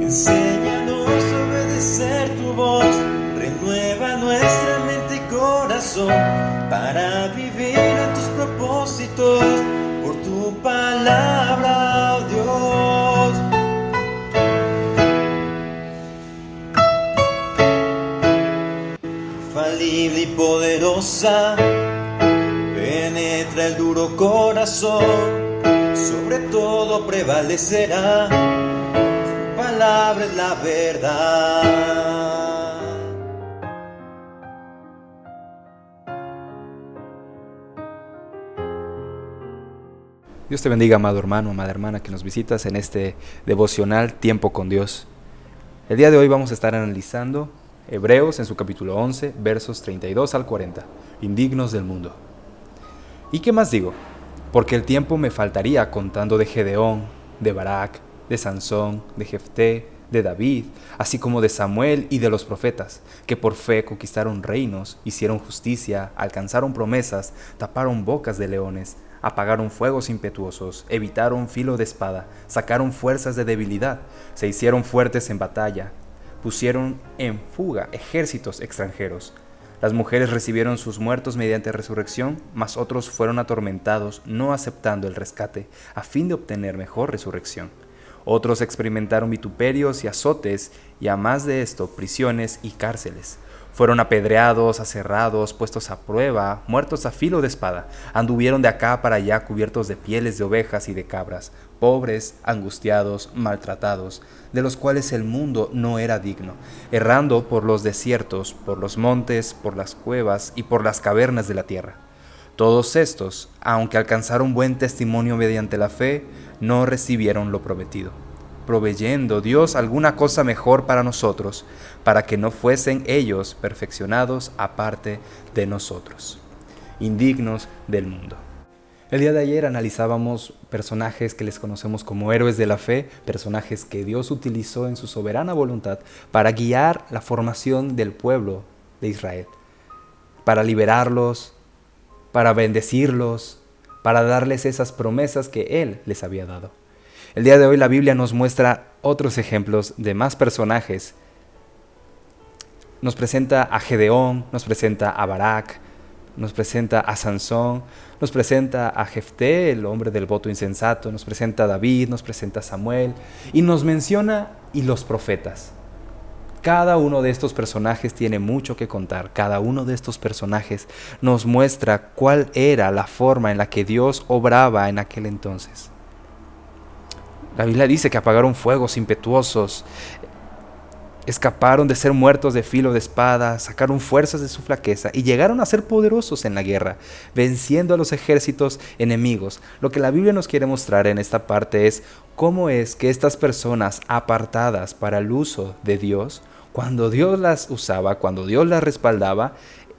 Enséñanos a obedecer tu voz, renueva nuestra mente y corazón para vivir en tus propósitos por tu palabra, oh Dios. Infalible y poderosa, penetra el duro corazón, sobre todo prevalecerá, su palabra es la verdad. Dios te bendiga, amado hermano, amada hermana que nos visitas en este devocional Tiempo con Dios. El día de hoy vamos a estar analizando Hebreos en su capítulo 11, versos 32 al 40, indignos del mundo. ¿Y qué más digo? Porque el tiempo me faltaría contando de Gedeón, de Barak, de Sansón, de Jefté, de David, así como de Samuel y de los profetas, que por fe conquistaron reinos, hicieron justicia, alcanzaron promesas, taparon bocas de leones, apagaron fuegos impetuosos, evitaron filo de espada, sacaron fuerzas de debilidad, se hicieron fuertes en batalla, pusieron en fuga ejércitos extranjeros. Las mujeres recibieron sus muertos mediante resurrección, mas otros fueron atormentados, no aceptando el rescate, a fin de obtener mejor resurrección. Otros experimentaron vituperios y azotes, y a más de esto, prisiones y cárceles. Fueron apedreados, aserrados, puestos a prueba, muertos a filo de espada. Anduvieron de acá para allá cubiertos de pieles de ovejas y de cabras, pobres, angustiados, maltratados, de los cuales el mundo no era digno, errando por los desiertos, por los montes, por las cuevas y por las cavernas de la tierra. Todos estos, aunque alcanzaron buen testimonio mediante la fe, no recibieron lo prometido, proveyendo Dios alguna cosa mejor para nosotros, para que no fuesen ellos perfeccionados aparte de nosotros, indignos del mundo. El día de ayer analizábamos personajes que les conocemos como héroes de la fe, personajes que Dios utilizó en su soberana voluntad para guiar la formación del pueblo de Israel, para liberarlos, para bendecirlos, para darles esas promesas que Él les había dado. El día de hoy la Biblia nos muestra otros ejemplos de más personajes. Nos presenta a Gedeón, nos presenta a Barak, nos presenta a Sansón, nos presenta a Jefté, el hombre del voto insensato, nos presenta a David, nos presenta a Samuel y nos menciona y los profetas. Cada uno de estos personajes tiene mucho que contar. Cada uno de estos personajes nos muestra cuál era la forma en la que Dios obraba en aquel entonces. La Biblia dice que apagaron fuegos impetuosos, escaparon de ser muertos de filo de espada, sacaron fuerzas de su flaqueza y llegaron a ser poderosos en la guerra, venciendo a los ejércitos enemigos. Lo que la Biblia nos quiere mostrar en esta parte es cómo es que estas personas apartadas para el uso de Dios, cuando Dios las usaba, cuando Dios las respaldaba,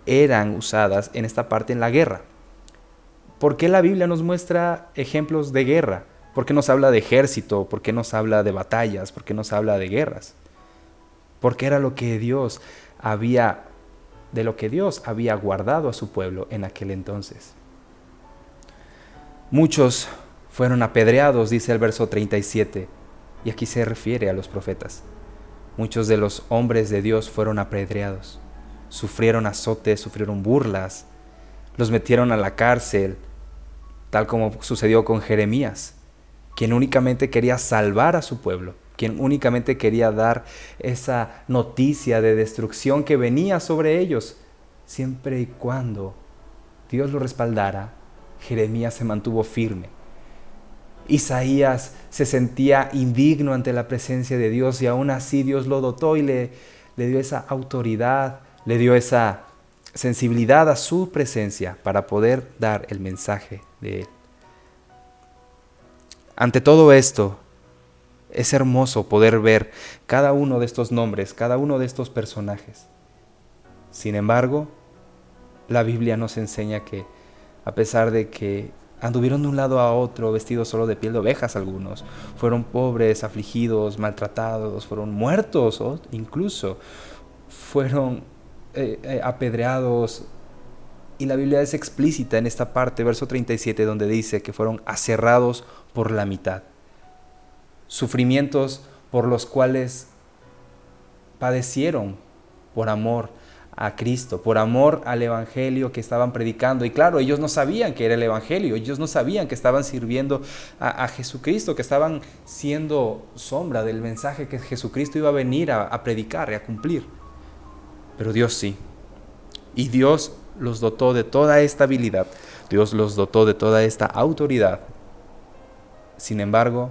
eran usadas en esta parte en la guerra. ¿Por qué la Biblia nos muestra ejemplos de guerra? ¿Por qué nos habla de ejército? ¿Por qué nos habla de batallas? ¿Por qué nos habla de guerras? Porque era de lo que Dios había guardado a su pueblo en aquel entonces. Muchos fueron apedreados, dice el verso 37, y aquí se refiere a los profetas. Muchos de los hombres de Dios fueron apedreados, sufrieron azotes, sufrieron burlas, los metieron a la cárcel, tal como sucedió con Jeremías, quien únicamente quería salvar a su pueblo, quien únicamente quería dar esa noticia de destrucción que venía sobre ellos. Siempre y cuando Dios lo respaldara, Jeremías se mantuvo firme. Isaías se sentía indigno ante la presencia de Dios y aún así Dios lo dotó y le dio esa autoridad, le dio esa sensibilidad a su presencia para poder dar el mensaje de Él. Ante todo esto, es hermoso poder ver cada uno de estos nombres, cada uno de estos personajes. Sin embargo, la Biblia nos enseña que a pesar de que anduvieron de un lado a otro vestidos solo de piel de ovejas algunos, fueron pobres, afligidos, maltratados, fueron muertos o incluso fueron apedreados. Y la Biblia es explícita en esta parte, verso 37, donde dice que fueron aserrados por la mitad. Sufrimientos por los cuales padecieron por amor a Cristo, por amor al Evangelio que estaban predicando. Y claro, ellos no sabían que era el Evangelio, ellos no sabían que estaban sirviendo a Jesucristo, que estaban siendo sombra del mensaje que Jesucristo iba a venir a predicar y a cumplir. Pero Dios sí. Y Dios los dotó de toda esta habilidad, Dios los dotó de toda esta autoridad. Sin embargo,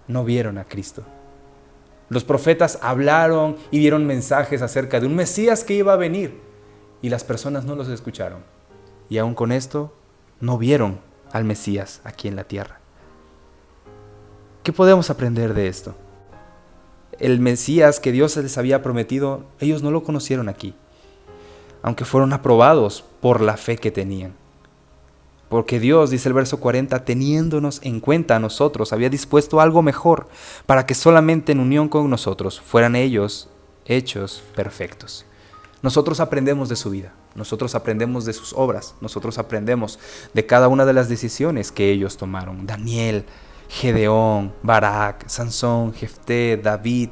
no vieron a Cristo. Los profetas hablaron y dieron mensajes acerca de un Mesías que iba a venir, y las personas no los escucharon. Y aún con esto, no vieron al Mesías aquí en la tierra. ¿Qué podemos aprender de esto? El Mesías que Dios les había prometido, ellos no lo conocieron aquí, aunque fueron aprobados por la fe que tenían. Porque Dios, dice el verso 40, teniéndonos en cuenta a nosotros, había dispuesto algo mejor, para que solamente en unión con nosotros fueran ellos hechos perfectos. Nosotros aprendemos de su vida, nosotros aprendemos de sus obras, nosotros aprendemos de cada una de las decisiones que ellos tomaron. Daniel, Gedeón, Barak, Sansón, Jefté, David,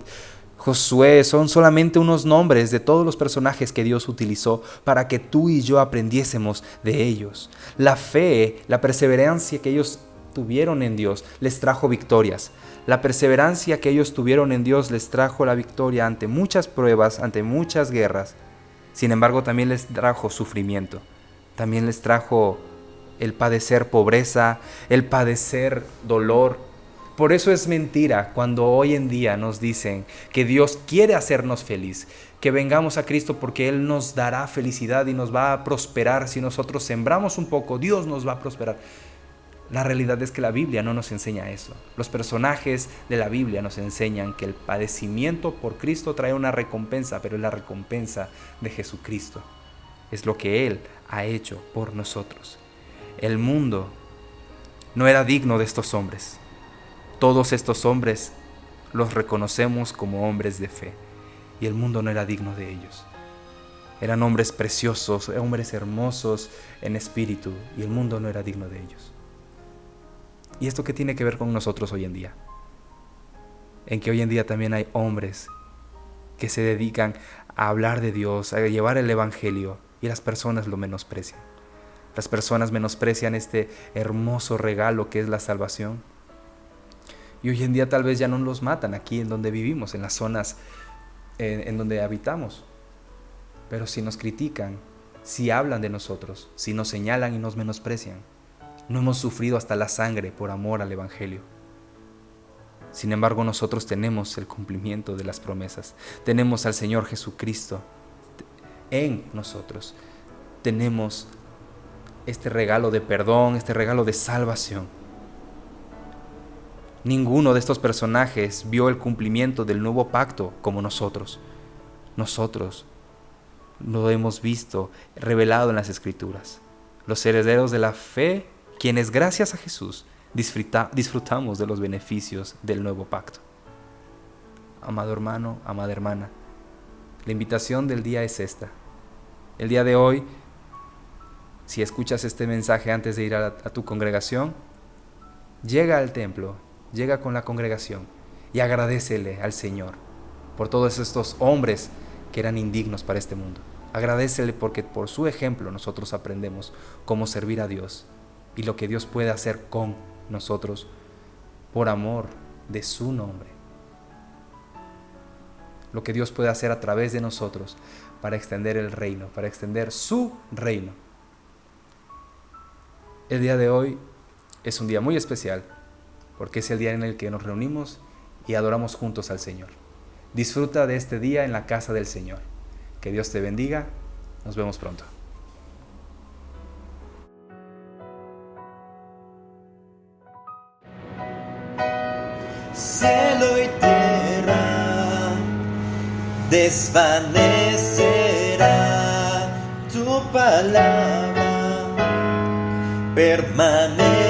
Josué son solamente unos nombres de todos los personajes que Dios utilizó para que tú y yo aprendiésemos de ellos. La fe, la perseverancia que ellos tuvieron en Dios les trajo victorias. La perseverancia que ellos tuvieron en Dios les trajo la victoria ante muchas pruebas, ante muchas guerras. Sin embargo, también les trajo sufrimiento. También les trajo el padecer pobreza, el padecer dolor. Por eso es mentira cuando hoy en día nos dicen que Dios quiere hacernos feliz, que vengamos a Cristo porque Él nos dará felicidad y nos va a prosperar. Si nosotros sembramos un poco, Dios nos va a prosperar. La realidad es que la Biblia no nos enseña eso. Los personajes de la Biblia nos enseñan que el padecimiento por Cristo trae una recompensa, pero es la recompensa de Jesucristo. Es lo que Él ha hecho por nosotros. El mundo no era digno de estos hombres. Todos estos hombres los reconocemos como hombres de fe, y el mundo no era digno de ellos. Eran hombres preciosos, hombres hermosos en espíritu, y el mundo no era digno de ellos. ¿Y esto qué tiene que ver con nosotros hoy en día? En que hoy en día también hay hombres que se dedican a hablar de Dios, a llevar el Evangelio, y las personas lo menosprecian. Las personas menosprecian este hermoso regalo que es la salvación. Y hoy en día tal vez ya no los matan aquí en donde vivimos, en las zonas en donde habitamos. Pero si nos critican, si hablan de nosotros, si nos señalan y nos menosprecian, no hemos sufrido hasta la sangre por amor al Evangelio. Sin embargo, nosotros tenemos el cumplimiento de las promesas. Tenemos al Señor Jesucristo en nosotros. Tenemos este regalo de perdón, este regalo de salvación. Ninguno de estos personajes vio el cumplimiento del nuevo pacto como nosotros. Nosotros lo hemos visto revelado en las Escrituras. Los herederos de la fe, quienes gracias a Jesús disfrutamos de los beneficios del nuevo pacto. Amado hermano, amada hermana, la invitación del día es esta. El día de hoy, si escuchas este mensaje antes de ir a tu congregación, llega al templo, llega con la congregación y agradécele al Señor por todos estos hombres que eran indignos para este mundo. Agradécele porque por su ejemplo nosotros aprendemos cómo servir a Dios y lo que Dios puede hacer con nosotros por amor de su nombre. Lo que Dios puede hacer a través de nosotros para extender el reino, para extender su reino. El día de hoy es un día muy especial porque es el día en el que nos reunimos y adoramos juntos al Señor. Disfruta de este día en la casa del Señor. Que Dios te bendiga. Nos vemos pronto. Cielo y tierra desvanecerá, tu palabra permanece.